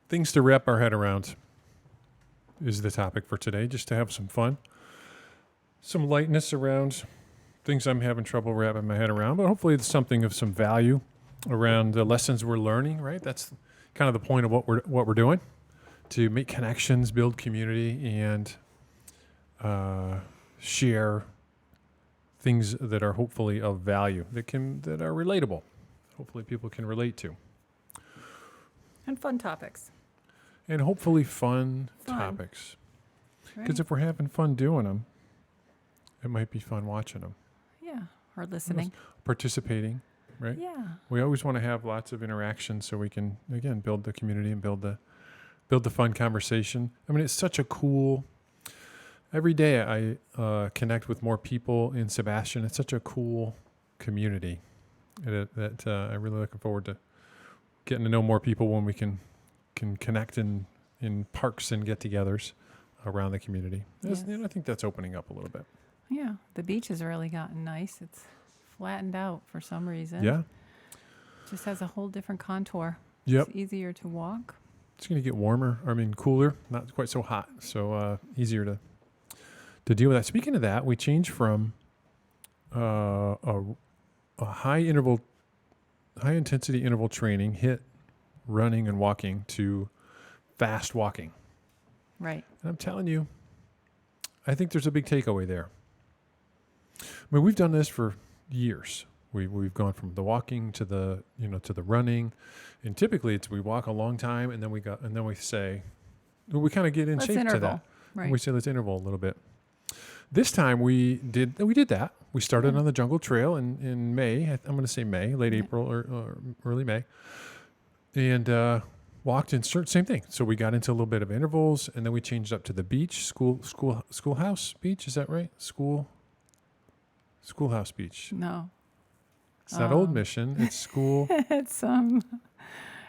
things to wrap our head around is the topic for today, just to have some fun, some lightness around things I'm having trouble wrapping my head around, but hopefully it's something of some value around the lessons we're learning, right? That's kind of the point of what we're doing, to make connections, build community, and share things that are hopefully of value, that are relatable. Hopefully people can relate to. And fun topics. And hopefully fun topics. Because Right. if we're having fun doing them, it might be fun watching them. Yeah. Or listening. Participating, right? Yeah. We always want to have lots of interaction so we can, again, build the community and build the fun conversation. I mean, it's such a cool... Every day I connect with more people in Sebastian. It's such a cool community that I'm really looking forward to getting to know more people when we can connect in parks and get-togethers around the community. Yes. And I think that's opening up a little bit. Yeah. The beach has really gotten nice. It's flattened out for some reason. Yeah. Just has a whole different contour. Yep. It's easier to walk. It's going to get warmer. I mean, cooler, not quite so hot. So easier to deal with that. Speaking of that, we changed from a high intensity interval training, HIIT, running and walking, to fast walking. Right. And I'm telling you, I think there's a big takeaway there. I mean, we've done this for years. We've gone from the walking to the running, and typically it's we walk a long time and then we say we kind of get in Let's shape interval. to that. Right. We say let's interval a little bit. This time we did that. We started on the Jungle Trail in May. I'm going to say May, late April or early May, and walked in same thing. So we got into a little bit of intervals, and then we changed up to the beach, schoolhouse beach. Is that right? Schoolhouse beach. No. It's not Old Mission. It's school. It's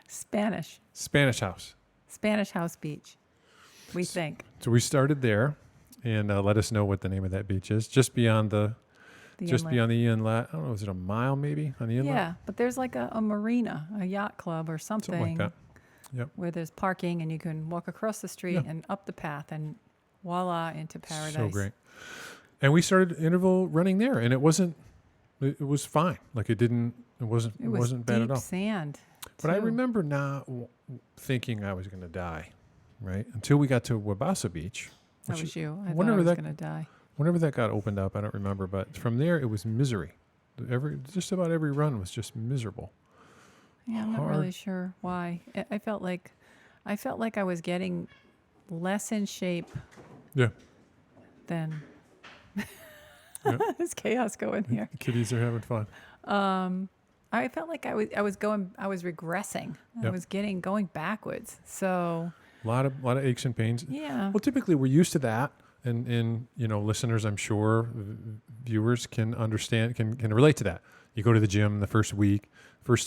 Spanish. Spanish house. Spanish House Beach, we think. So we started there, and let us know what the name of that beach is. Just beyond the inlet. beyond the inlet. I don't know. Is it a mile maybe on the inlet? Yeah, but there's like a marina, a yacht club or something. Something like that. Yep. Where there's parking and you can walk across the street and up the path and voila, into paradise. So great. And we started interval running there, and it was fine. Like it wasn't bad at all. Deep sand. But I too. remember not thinking I was going to die, right? Until we got to Wabasa Beach. That was you. I thought whenever I was that- going to die. Whenever that got opened up, I don't remember, but from there it was misery. Just about every run was just miserable. Yeah, I'm not really sure why. I felt like I was getting less in shape Yeah. than Yep. there's chaos going here. The kiddies are having fun. I felt like I was regressing. I Yep. was going backwards. So A lot of aches and pains. yeah. Well, typically we're used to that, and listeners, I'm sure, viewers can understand, can relate to that. You go to the gym the first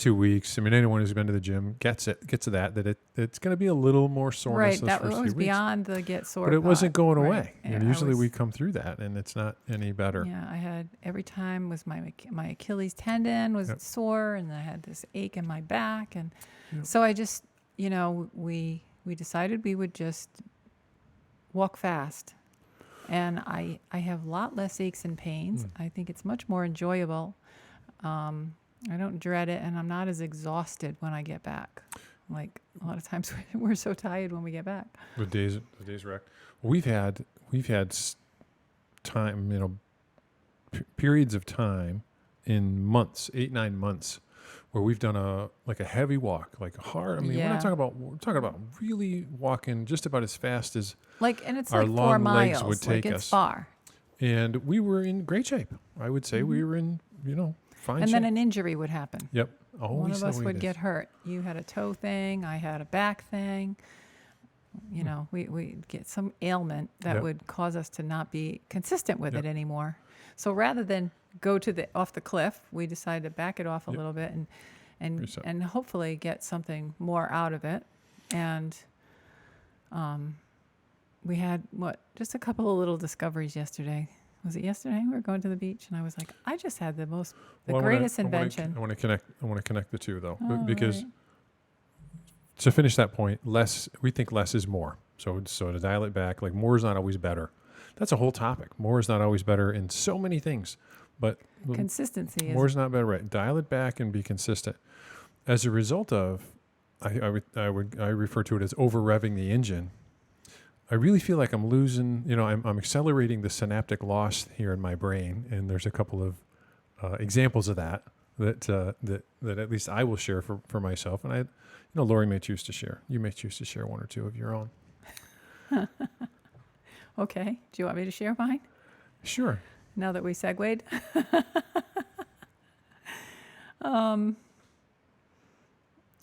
2 weeks. I mean, anyone who's been to the gym gets to that it's going to be a little more soreness Right, those that first few was weeks. beyond the get sore. But it wasn't part. going Right. away. And Usually we come through that, and it's not any better. Yeah, I had every time was my Achilles tendon was Yep. sore, and I had this ache in my back, and Yep. so I just we decided we would just walk fast, and I have a lot less aches and pains. I think it's much more enjoyable. I don't dread it, and I'm not as exhausted when I get back. Like a lot of times we're so tired when we get back. The days wrecked. We've had time, periods of time in months, 8-9 months, where we've done a heavy walk, like hard. I mean, we're talking about really walking just about as fast as And it's our like 4 long legs miles. would take it's us. far. And we were in great shape. I would say we were in, fine And shape. then an injury would happen. Yep. One Always of the us way would it get is. hurt. You had a toe thing. I had a back thing. We'd get some ailment that Yep. would cause us to not be consistent with Yep. it anymore. So rather than go off the cliff, we decided to back it off a Yep. little bit Reset. and hopefully get something more out of it. And we had just a couple of little discoveries yesterday. Was it yesterday? We were going to the beach, and I was like, I just had the Well, greatest invention. I want to connect the two though, Oh, because right. to finish that point, we think less is more. So to dial it back, like more is not always better. That's a whole topic. More is not always better in so many things, but Consistency more is is not better. Right? Dial it back and be consistent. As a result of, I refer to it as over revving the engine. I really feel like I'm losing. I'm accelerating the synaptic loss here in my brain, and there's a couple of examples of that at least I will share for myself, and Lori may choose to share. You may choose to share one or two of your own. okay. Do you want me to share mine Sure. now that we segued?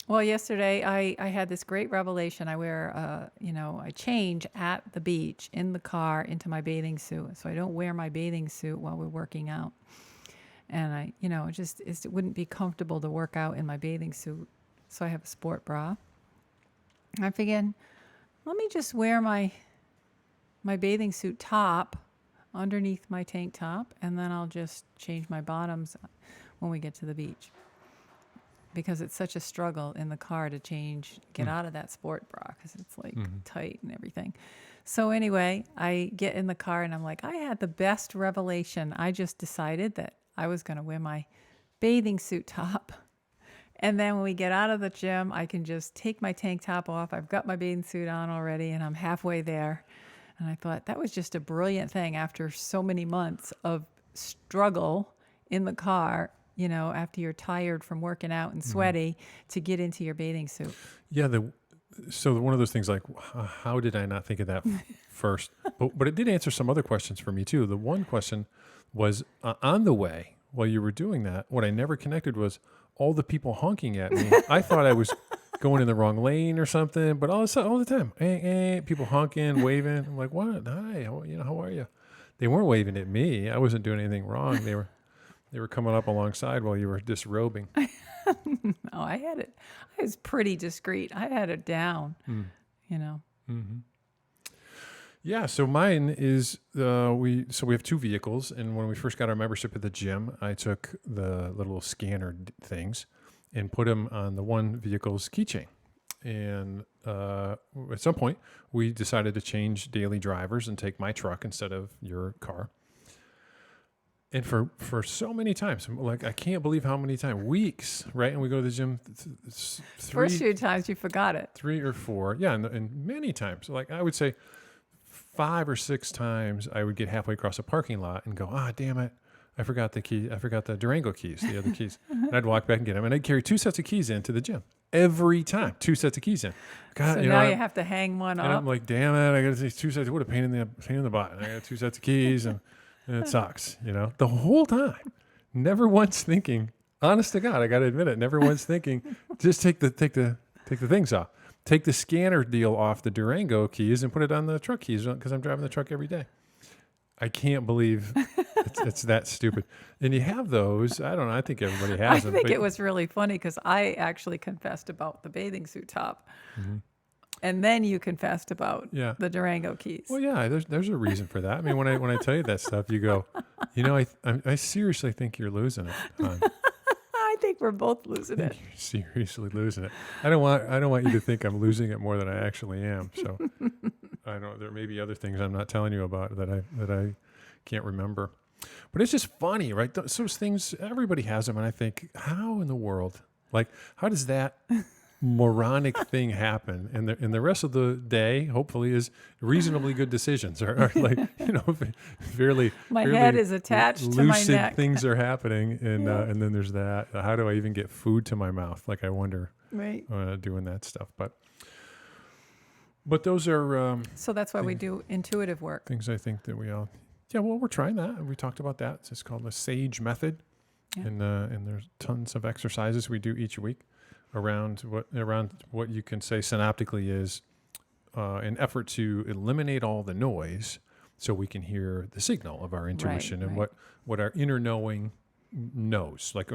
Well, yesterday I had this great revelation. I change at the beach in the car into my bathing suit. So I don't wear my bathing suit while we're working out. And it wouldn't be comfortable to work out in my bathing suit. So I have a sport bra. I figured, let me just wear my bathing suit top underneath my tank top, and then I'll just change my bottoms when we get to the beach. Because it's such a struggle in the car to get out of that sport bra because it's like tight and everything. So anyway, I get in the car and I'm like, I had the best revelation. I just decided that I was going to wear my bathing suit top. And then when we get out of the gym, I can just take my tank top off. I've got my bathing suit on already and I'm halfway there. And I thought that was just a brilliant thing after so many months of struggle in the car. After you're tired from working out and sweaty, to get into your bathing suit. Yeah. So one of those things like, how did I not think of that first? But it did answer some other questions for me too. The one question was on the way while you were doing that, what I never connected was all the people honking at me. I thought I was going in the wrong lane or something, but all the time, people honking, waving. I'm like, what? Hi, how are you? They weren't waving at me. I wasn't doing anything wrong. They were coming up alongside while you were disrobing. No, I had it. I was pretty discreet. I had it down, Mm-hmm. Yeah, so mine is we have two vehicles, and when we first got our membership at the gym, I took the little scanner things and put them on the one vehicle's keychain. And at some point, we decided to change daily drivers and take my truck instead of your car. And for so many times, like I can't believe how many times, weeks, right? And we go to the gym. First few times you forgot it. 3 or 4, yeah, and many times. Like I would say 5 or 6 times, I would get halfway across a parking lot and go, damn it, I forgot the key. I forgot the Durango keys, the other keys. And I'd walk back and get them, and I'd carry 2 sets of keys into the gym every time. 2 sets of keys in. God, so now you have to hang one up. And I'm like, damn it, I got these 2 sets. What a pain in the butt. I got 2 sets of keys and it sucks, the whole time. Never once thinking, honest to God, I got to admit it, never once thinking, just take the things off. Take the scanner deal off the Durango keys and put it on the truck keys because I'm driving the truck every day. I can't believe it's that stupid. And you have those. I don't know. I think everybody has them. I think it was really funny because I actually confessed about the bathing suit top. Mm-hmm. And then you confessed about the Durango keys. Well, yeah, there's a reason for that. I mean, when I tell you that stuff, you go, I seriously think you're losing it, hon. I think we're both losing it. You're seriously losing it. I don't want you to think I'm losing it more than I actually am. So I know there may be other things I'm not telling you about that I can't remember. But it's just funny, right? Those things, everybody has them, and I think, how in the world? Like, how does that moronic thing happen? And the rest of the day, hopefully, is reasonably good decisions, or like, fairly. My head is attached to my neck. Things are happening, and then there's that. How do I even get food to my mouth? Like, I wonder, right? Doing that stuff, but those are. So that's why we do intuitive work. Things I think that we all. Yeah, well, we're trying that. We talked about that. It's called the SAGE method, and there's tons of exercises we do each week around what you can say synaptically is an effort to eliminate all the noise so we can hear the signal of our intuition and what our inner knowing knows. Like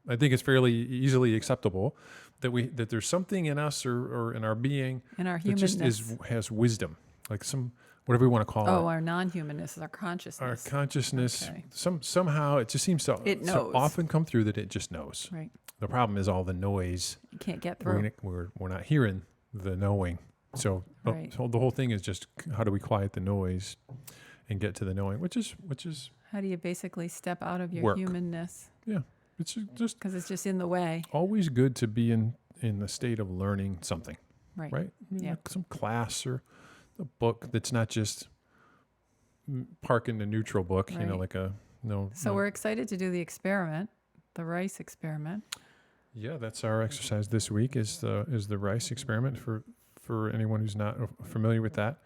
I think it's fairly easily acceptable that there's something in us or in our being, in our humanness, that just has wisdom, like some whatever we want to call it. Oh, our non-humanness is our consciousness. Our consciousness, somehow it just seems to it knows. so often come through that it just knows. Right. The problem is all the noise. You can't get through. We're not hearing the knowing. So, Right. so the whole thing is just how do we quiet the noise and get to the knowing, which is How do you basically step out of your Work. humanness? it's just Because it's just in the way. always good to be in the state of learning something, Right. right? Yeah. Like some class or a book that's not just park in the neutral book, Right. like a no. So no. we're excited to do the experiment, the rice experiment. Yeah, that's our exercise this week is the rice experiment for anyone who's not familiar with that.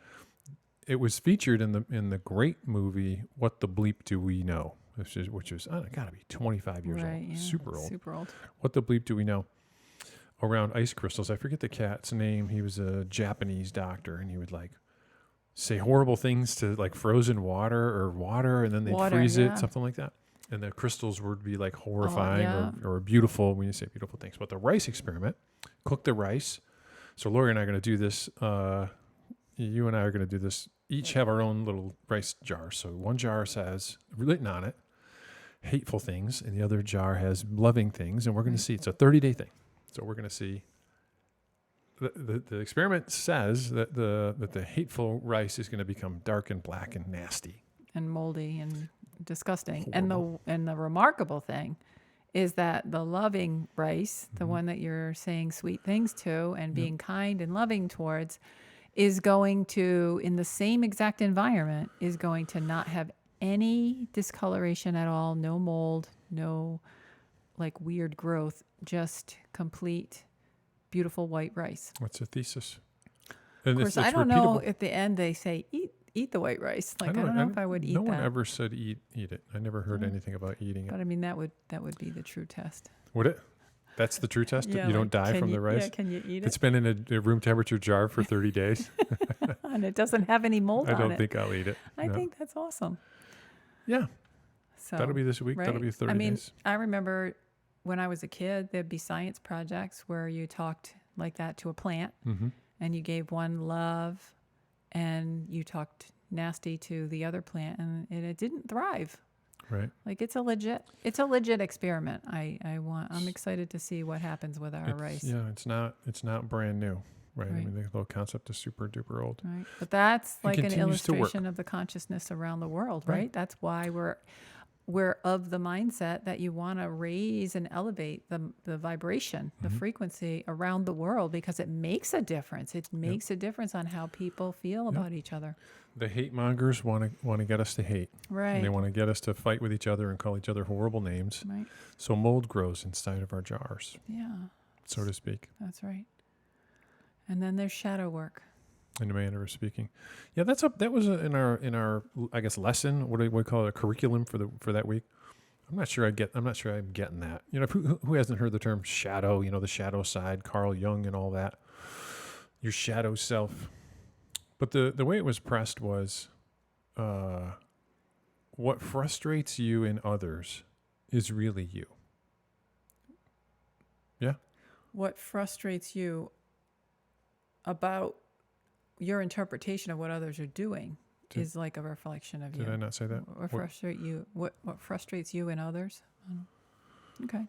It was featured in the great movie What the Bleep Do We Know, which was got to be 25 years Right. old, Yeah. super old. Super old. What the Bleep Do We Know? Around ice crystals. I forget the cat's name. He was a Japanese doctor, and he would like say horrible things to like frozen water, and then they'd Water, freeze yeah. it, something like that. And the crystals would be like horrifying yeah. or beautiful when you say beautiful things. But the rice experiment, cook the rice. So Lori and I are going to do this. You and I are going to do this. Each have our own little rice jar. So one jar has written on it hateful things, and the other jar has loving things. And we're going to see. It's a 30-day thing. So we're going to see. The experiment says that the hateful rice is going to become dark and black and nasty. And moldy and disgusting. Horrible. And the remarkable thing is that the loving rice, the one that you're saying sweet things to and being kind and loving towards, is going to, in the same exact environment, is going to not have any discoloration at all, no mold, no like weird growth, just complete beautiful white rice. What's the thesis? Of And course, it's I don't know repeatable. at the end they say eat the white rice. Like I don't know if I would eat No that. one ever said eat it. I never heard Yeah. anything about eating it. But I mean that would be the true test. Would it? That's the true test? Yeah, You don't like, die can from you- the rice? Yeah, can you eat It's it? been in a room temperature jar for 30 days. And it doesn't have any mold I on don't it. think I'll eat it. I No. think that's awesome. Yeah, So that'll be this week. That'll right? be 30 I mean, days. I remember when I was a kid, there'd be science projects where you talked like that to a plant Mm-hmm. and you gave one love and you talked nasty to the other plant and it didn't thrive. Right. Like it's a legit experiment. I'm excited to see what happens with our rice. Yeah, it's not brand new. Right. I Right. mean, the whole concept is super duper old. Right. But that's like an continues to work. illustration of the consciousness around the world, right? Right. That's why we're of the mindset that you want to raise and elevate the vibration, the Mm-hmm. frequency around the world because it makes a difference. It makes a difference on how people feel about each other. The hate mongers want to get us to hate. Right. And they want to get us to fight with each other and call each other horrible names. Right. So mold grows inside of our jars, Yeah, so to speak. that's right. And then there's shadow work. In the manner of speaking, yeah, that was in our I guess lesson. What do we call it? A curriculum for that week. I'm not sure I'm getting that. Who hasn't heard the term shadow? The shadow side, Carl Jung, and all that. Your shadow self. But the way it was pressed was, what frustrates you in others is really you. Yeah. What frustrates you about your interpretation of what others are doing Did- is like a reflection of you. Did I not say that? What frustrate you? What frustrates you in others? Okay.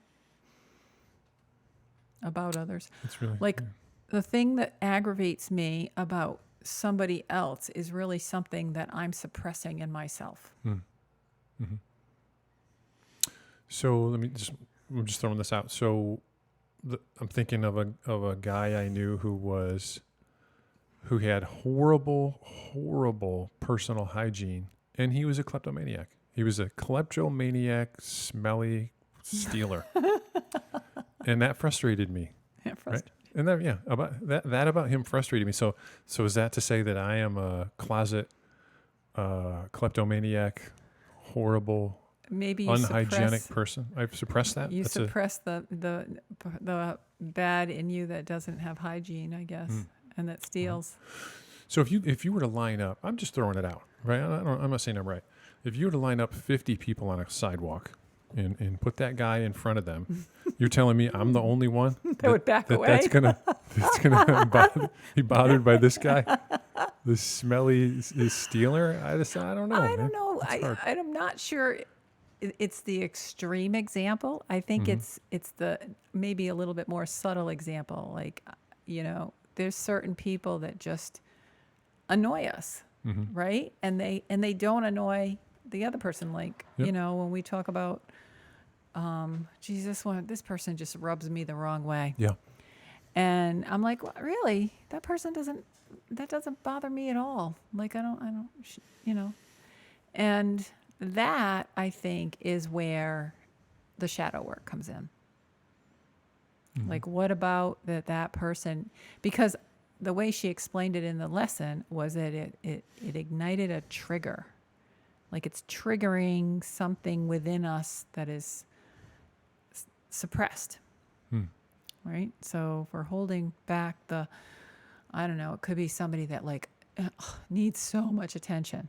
About others. It's really Like the thing that aggravates me about somebody else is really something that I'm suppressing in myself. Mm-hmm. So I'm just throwing this out. So I'm thinking of a guy I knew who had horrible personal hygiene, and he was a kleptomaniac. He was a kleptomaniac, smelly stealer, and that frustrated me. Right? And about him frustrated me. So is that to say that I am a closet kleptomaniac, horrible, Maybe you unhygienic suppress, person? I've suppressed that. you suppress the bad in you that doesn't have hygiene, I guess, and that steals. So if you were to line up, I'm just throwing it out, right? I'm not saying I'm right. If you were to line up 50 people on a sidewalk and put that guy in front of them, you're telling me I'm the only one They would back away. That's gonna be bothered by this guy, this smelly stealer. I don't know. I man. don't know. It's hard. I'm not sure it's the extreme example. I think it's the maybe a little bit more subtle example. Like, there's certain people that just annoy us, right? And they don't annoy the other person. Like, Yep. when we talk about, this person just rubs me the wrong way. Yeah. And I'm like, well, really? That doesn't bother me at all. Like, and that I think is where the shadow work comes in. Like, what about that person? Because the way she explained it in the lesson was that it ignited a trigger. Like, it's triggering something within us that is suppressed. Right? So if we're holding back I don't know, it could be somebody that like needs so much attention,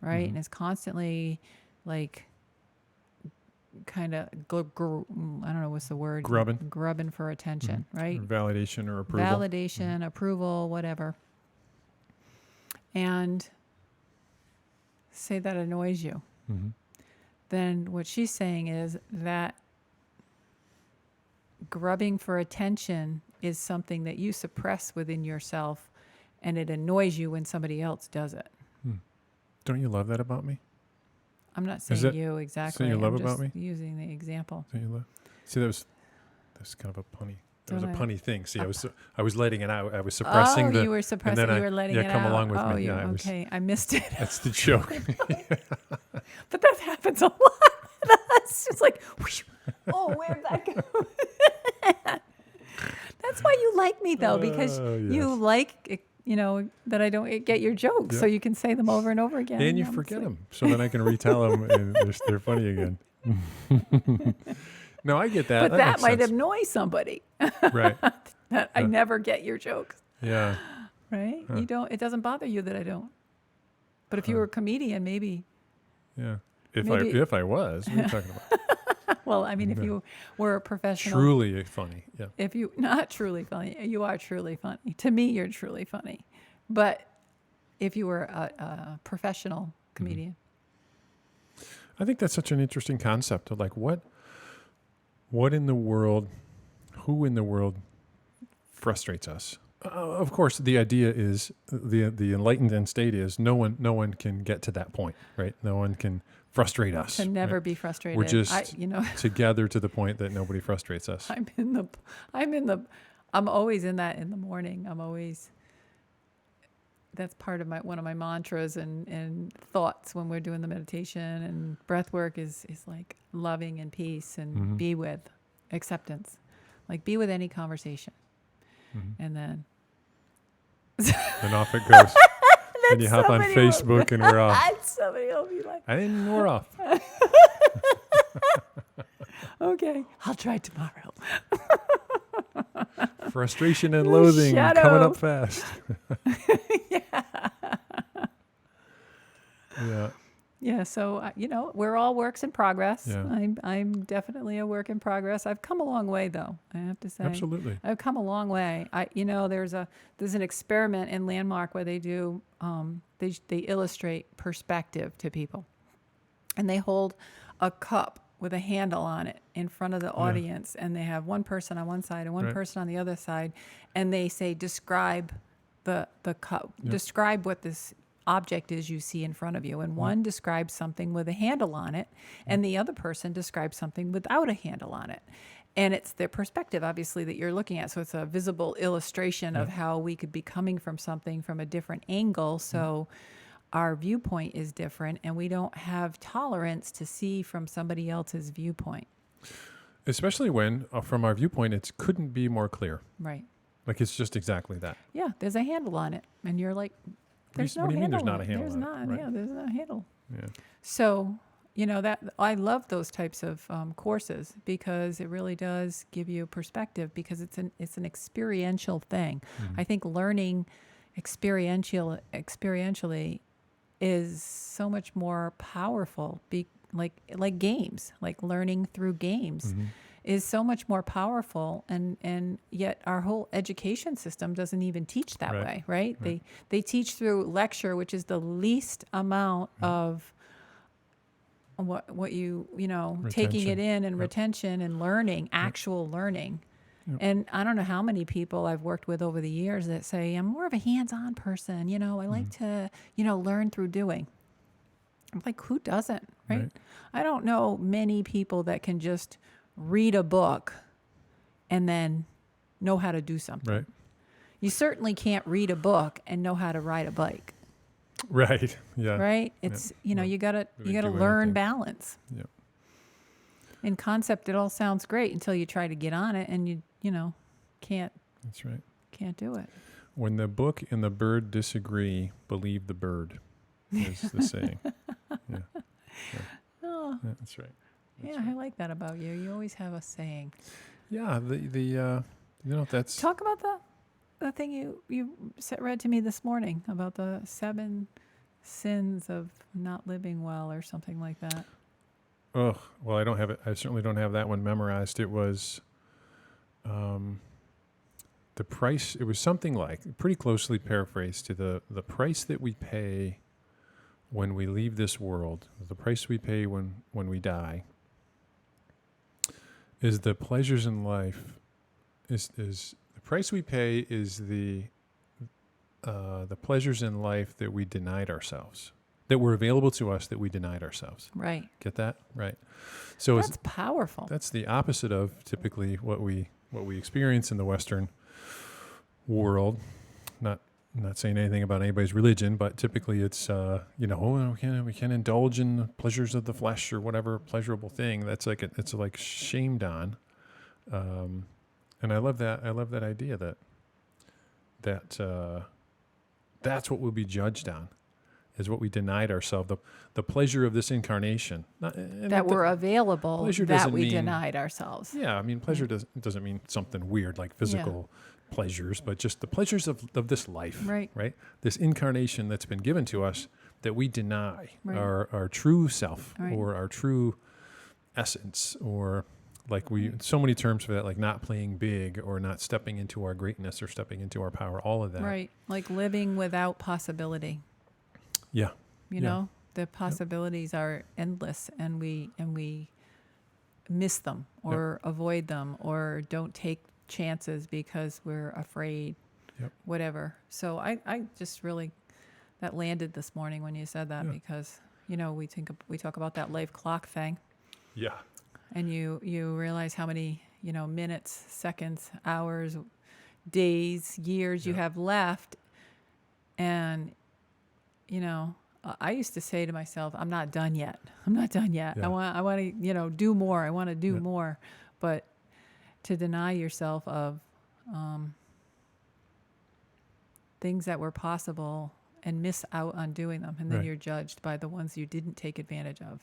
right? And is constantly like kind of, I don't know what's the word? Grubbing for attention, right? Or validation or approval. Validation, approval, whatever. And say that annoys you. Then what she's saying is that grubbing for attention is something that you suppress within yourself, and it annoys you when somebody else does it. Don't you love that about me? I'm not saying you exactly. So you love I'm about just me? using the example. Don't you love? See, that's kind of a punny. That was a punny thing. See, I was letting it out. I was suppressing you were suppressing. and then You were letting it out. come along with oh, me. Yeah, okay. I missed it. That's the joke. But that happens a lot. It's just like, whoosh, where'd that go? That's why you like me, though, because you like, that I don't get your jokes, so you can say them over and over again. And you forget them, so then I can retell them, and they're funny again. No, I get that. But that might annoy somebody. Right. That I never get your jokes. Yeah. Right? You don't. It doesn't bother you that I don't. But if you were a comedian, maybe. Yeah. If I was, what are you talking about? Well, I mean, if you were a professional. Truly funny. Yeah. If you not truly funny, you are truly funny. To me, you're truly funny. But if you were a professional comedian. I think that's such an interesting concept of like what in the world, who in the world frustrates us? Of course, the idea is the enlightened end state is no one can get to that point, right? No one can frustrate us. To never right? be frustrated. We're just together to the point that nobody frustrates us. I'm always in that in the morning. That's part of one of my mantras and thoughts when we're doing the meditation and breath work is like loving and peace and be with acceptance. Like be with any conversation. And then off it goes. And you hop on Facebook and we're off. Somebody will be like, we're off. Okay, I'll try tomorrow. Frustration and loathing coming up fast. Yeah. Yeah. So, we're all works in progress. Yeah. I'm definitely a work in progress. I've come a long way, though, I have to say. Absolutely. I've come a long way. There's an experiment in Landmark where they do, they illustrate perspective to people. And they hold a cup with a handle on it in front of the audience. And they have one person on one side and one person on the other side. And they say, describe the cup. Yep. Describe what this object is you see in front of you. And one describes something with a handle on it, and the other person describes something without a handle on it. And it's their perspective, obviously, that you're looking at. So it's a visible illustration of how we could be coming from something from a different angle. So our viewpoint is different, and we don't have tolerance to see from somebody else's viewpoint. Especially when, from our viewpoint, it couldn't be more clear. Right. Like it's just exactly that. Yeah, there's a handle on it. And you're like, there's no handle. What do you mean there's not a handle? There's not. Right? Yeah, there's no handle. Yeah. So, that I love those types of courses because it really does give you perspective because it's an experiential thing. I think learning experientially is so much more powerful. Like games, like learning through games. Is so much more powerful, and yet our whole education system doesn't even teach that way, right? They teach through lecture, which is the least amount of what you know, taking it in and Yep. retention and learning, actual learning. Yep. And I don't know how many people I've worked with over the years that say, I'm more of a hands-on person. You know, I like to, you know, learn through doing. I'm like, who doesn't, right? I don't know many people that can just read a book and then know how to do something. Right. You certainly can't read a book and know how to ride a bike, Right. Yeah. right? It's, you know, Well, you gotta we do learn anything. balance. Yep. In concept, it all sounds great until you try to get on it and you know, can't That's right. do it. When the book and the bird disagree, believe the bird is the saying. Yeah. Oh, Yeah, that's right. yeah, I like that about you. You always have a saying. Yeah. You know, that's, Talk about the thing you read to me this morning about the 7 sins of not living well or something like that. oh, well, I don't have it. I certainly don't have that one memorized. It was, the price, it was something like, pretty closely paraphrased to the price that we pay when we leave this world, the price we pay when we die, is the pleasures in life, is the price we pay is the pleasures in life that we denied ourselves, that were available to us that we denied ourselves. Right. Get that? Right. So That's powerful. that's the opposite of typically what we experience in the Western world. Not saying anything about anybody's religion, but typically it's you know, oh, we can indulge in the pleasures of the flesh or whatever pleasurable thing. That's like it's like shamed on, and I love that. I love that idea that that's what we'll be judged on, is what we denied ourselves, the pleasure of this incarnation. That were available pleasure that doesn't we mean- denied ourselves. Yeah, I mean, pleasure doesn't mean something weird like physical pleasures, but just the pleasures of this life, Right. This incarnation that's been given to us that we deny Right. our true self Right. or our true essence, or like so many terms for that, like not playing big or not stepping into our greatness or stepping into our power, all of that. Right. Like living without possibility. Yeah. You know, the possibilities are endless, and we miss them or avoid them or don't take chances because we're afraid. Yep. Whatever. So I just really, that landed this morning when you said that, Yeah. because you know we talk about that life clock thing, Yeah. and you realize how many, you know, minutes, seconds, hours, days, years you Yeah. have left. And you know, I used to say to myself, I'm not done yet. I'm not done yet. Yeah. I want to, you know, do more. I want to do Yeah. more. But to deny yourself of things that were possible and miss out on doing them, and then Right. you're judged by the ones you didn't take advantage of.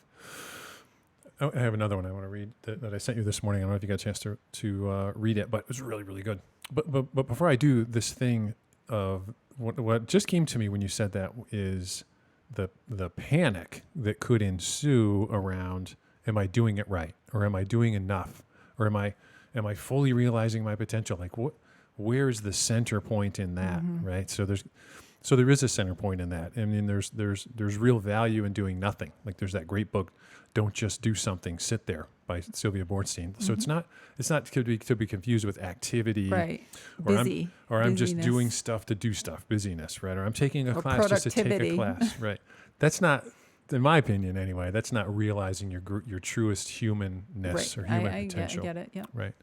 Oh, I have another one I want to read that I sent you this morning. I don't know if you got a chance to read it, but it was really, really good. But before I do, this thing of what just came to me when you said that is the panic that could ensue around, am I doing it right, or am I doing enough, or am I fully realizing my potential? Like where's the center point in that, right? So there is a center point in that. I mean, there's real value in doing nothing. Like there's that great book, Don't Just Do Something, Sit There, by Sylvia Boorstein. So it's not to be confused with activity, Right. Or Busy. I'm just busyness. doing stuff to do stuff, busyness, right? Or I'm taking a Or class just to take a productivity. class, right? That's not, in my opinion anyway, that's not realizing your truest humanness or human I potential. get it. Yeah. Right.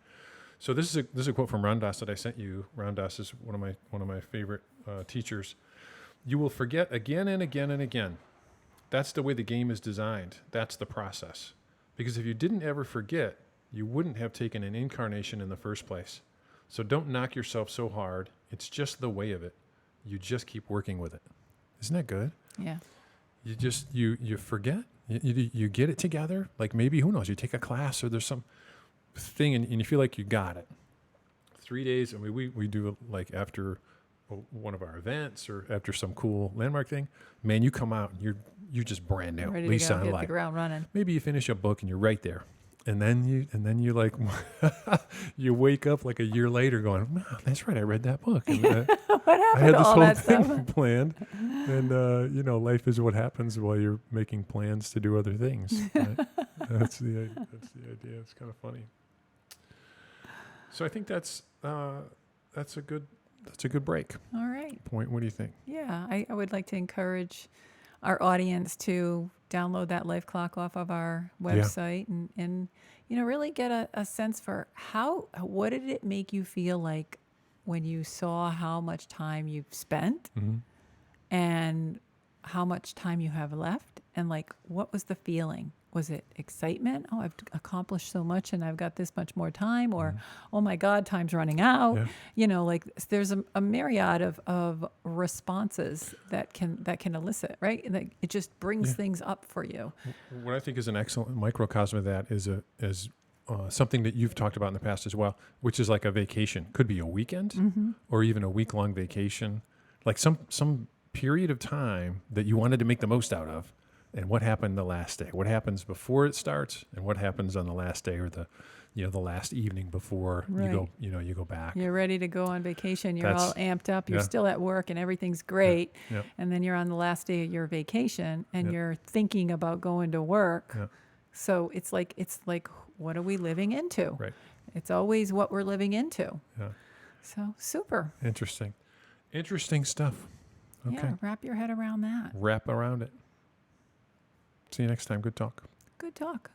So this is a quote from Ram Dass that I sent you. Ram Dass is one of my favorite teachers. You will forget again and again and again. That's the way the game is designed. That's the process. Because if you didn't ever forget, you wouldn't have taken an incarnation in the first place. So don't knock yourself so hard. It's just the way of it. You just keep working with it. Isn't that good? Yeah. You just you forget. You get it together. Like maybe, who knows, you take a class or there's some thing and you feel like you got it. 3 days, I mean, we do it like after one of our events or after some cool landmark thing. Man, you come out and you're just brand new. Ready Lisa to go, on hit life. the ground running. Maybe you finish a book and you're right there. And then you like, you wake up like a year later going, wow, that's right, I read that book. And, What I happened had to this all whole that thing stuff? planned, and life is what happens while you're making plans to do other things. Right? That's the idea. It's kind of funny. So I think that's a good break All right. point. What do you think? Yeah, I would like to encourage our audience to download that life clock off of our Yeah. website and really get a sense for what did it make you feel like when you saw how much time you've spent Mm-hmm. and how much time you have left, and like what was the feeling? Was it excitement? Oh, I've accomplished so much and I've got this much more time, or oh my God, time's running out. Yeah. Like there's a myriad of responses that can elicit, right? And that it just brings Yeah. things up for you. What I think is an excellent microcosm of that is something that you've talked about in the past as well, which is like a vacation. Could be a weekend Mm-hmm. or even a week-long vacation, like some period of time that you wanted to make the most out of. And what happened the last day? What happens before it starts, and what happens on the last day or the last evening before Right. you go back. You're ready to go on vacation. You're all amped up. You're Yeah. still at work and everything's great. Yeah. And then you're on the last day of your vacation and Yeah. you're thinking about going to work. Yeah. So it's like, what are we living into? Right. It's always what we're living into. Yeah. So super. Interesting stuff. Okay. Yeah, wrap your head around that. Wrap around it. See you next time. Good talk. Good talk.